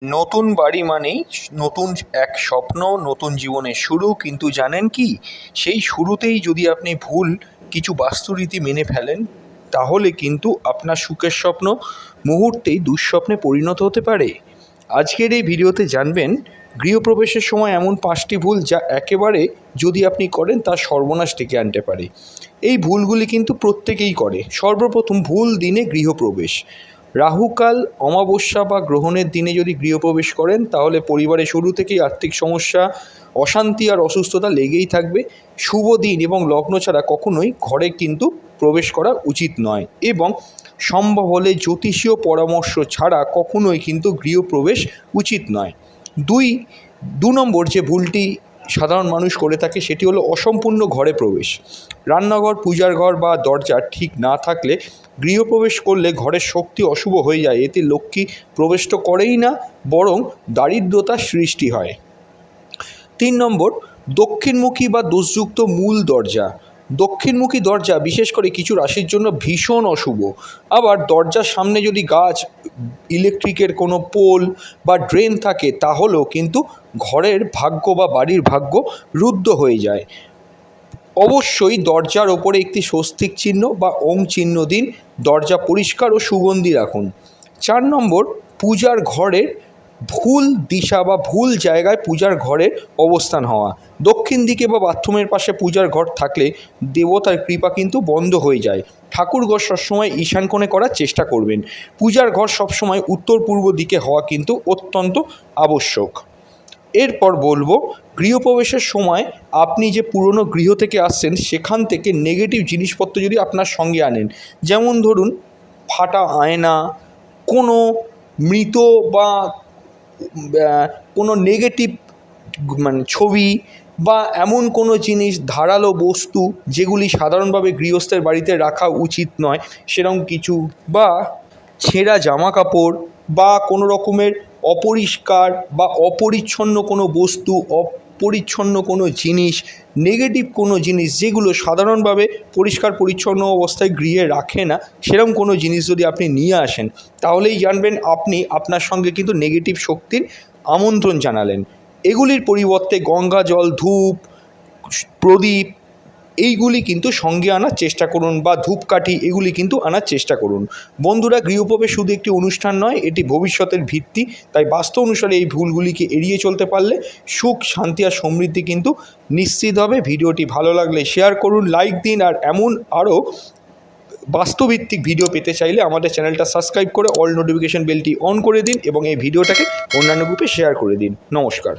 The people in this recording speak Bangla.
নতুন বাড়ি মানেই নতুন এক স্বপ্ন, নতুন জীবনের শুরু। কিন্তু জানেন কি, সেই শুরুতেই যদি আপনি ভুল কিছু বাস্তুরীতি মেনে ফেলেন, তাহলে কিন্তু আপনার সুখের স্বপ্ন মুহূর্তেই দুঃস্বপ্নে পরিণত হতে পারে। আজকের এই ভিডিওতে জানবেন গৃহপ্রবেশের সময় এমন 5টি ভুল যা একেবারে যদি আপনি করেন তা সর্বনাশ ডেকে আনতে পারে। এই ভুলগুলি কিন্তু প্রত্যেকেই করে। সর্বপ্রথম, ভুল দিনে গৃহপ্রবেশ। রাহুকাল, অমাবস্যা বা গ্রহণের দিনে যদি গৃহপ্রবেশ করেন, তাহলে পরিবারে শুরু থেকেই আর্থিক সমস্যা, অশান্তি আর অসুস্থতা লেগেই থাকবে। শুভ দিন এবং লগ্ন ছাড়া কখনোই ঘরে কিন্তু প্রবেশ করা উচিত নয়, এবং সম্ভব হলে জ্যোতিষীয় পরামর্শ ছাড়া কখনোই কিন্তু গৃহপ্রবেশ উচিত নয়। দু নম্বর যে ভুলটি সাধারণ মানুষ করে থাকে, সেটি হলো অসম্পূর্ণ ঘরে প্রবেশ। রান্নাঘর, পূজার ঘর বা দরজা ঠিক না থাকলে গৃহপ্রবেশ করলে ঘরের শক্তি অশুভ হয়ে যায়। এতে লক্ষ্মী প্রবেশ তো করেই না, বরং দারিদ্রতার সৃষ্টি হয়। 3 নম্বর, দক্ষিণমুখী বা দোষযুক্ত মূল দরজা। দক্ষিণমুখী দরজা বিশেষ করে কিছু রাশির জন্য ভীষণ অশুভ। আবার দরজার সামনে যদি গাছ, ইলেকট্রিকের কোনো পোল বা ড্রেন থাকে, তাহলেও কিন্তু ঘরের ভাগ্য বা বাড়ির ভাগ্য রুদ্ধ হয়ে যায়। অবশ্যই দরজার ওপরে একটি স্বস্তিক চিহ্ন বা ওম চিহ্ন দিন। দরজা পরিষ্কার ও সুগন্ধি রাখুন। 4 নম্বর, পূজার ঘরের ভুল দিশা বা ভুল জায়গায় পূজার ঘরের অবস্থান হওয়া। দক্ষিণ দিকে বা বাথরুমের পাশে পূজার ঘর থাকলে দেবতার কৃপা কিন্তু বন্ধ হয়ে যায়। ঠাকুর ঘর সবসময় ঈশান কোণে করার চেষ্টা করবেন। পূজার ঘর সবসময় উত্তর পূর্ব দিকে হওয়া কিন্তু অত্যন্ত আবশ্যক। এরপর বলবো, গৃহপ্রবেশের সময় আপনি যে পুরনো গৃহ থেকে আসছেন, সেখান থেকে নেগেটিভ জিনিসপত্র যদি আপনার সঙ্গে আনেন, যেমন ধরুন ফাটা আয়না, কোনো মৃত বা কোনো নেগেটিভ ছবি বা এমন কোনো জিনিস, ধারালো বস্তু যেগুলি সাধারণভাবে গৃহস্থের বাড়িতে রাখা উচিত নয়, সেরকম কিছু, বা ছেঁড়া জামা কাপড় বা কোনো রকমের অপরিষ্কার বা অপরিচ্ছন্ন কোনো বস্তু, অপরিচ্ছন্ন কোনো জিনিস, নেগেটিভ কোনো জিনিস যেগুলো সাধারণভাবে পরিষ্কার পরিচ্ছন্ন অবস্থায় গৃহে রাখে না, সেরকম কোনো জিনিস যদি আপনি নিয়ে আসেন, তাহলেই জানবেন আপনি আপনার সঙ্গে কিন্তু নেগেটিভ শক্তির আমন্ত্রণ জানালেন। এগুলির পরিবর্তে গঙ্গা জল, ধূপ, প্রদীপ এইগুলি কিন্তু সঙ্গে আনার চেষ্টা করুন, বা ধূপকাঠি এগুলি কিন্তু আনার চেষ্টা করুন। বন্ধুরা, গৃহপ্রবেশ শুধু একটি অনুষ্ঠান নয়, এটি ভবিষ্যতের ভিত্তি। তাই বাস্তু অনুসারে এই ভুলগুলিকে এড়িয়ে চলতে পারলে সুখ, শান্তি আর সমৃদ্ধি কিন্তু নিশ্চিত হবে। ভিডিওটি ভালো লাগলে শেয়ার করুন, লাইক দিন, আর এমন আরও বাস্তুভিত্তিক ভিডিও পেতে চাইলে আমাদের চ্যানেলটা সাবস্ক্রাইব করে অল নোটিফিকেশন বেলটি অন করে দিন, এবং এই ভিডিওটাকে অন্যান্য গ্রুপে শেয়ার করে দিন। নমস্কার।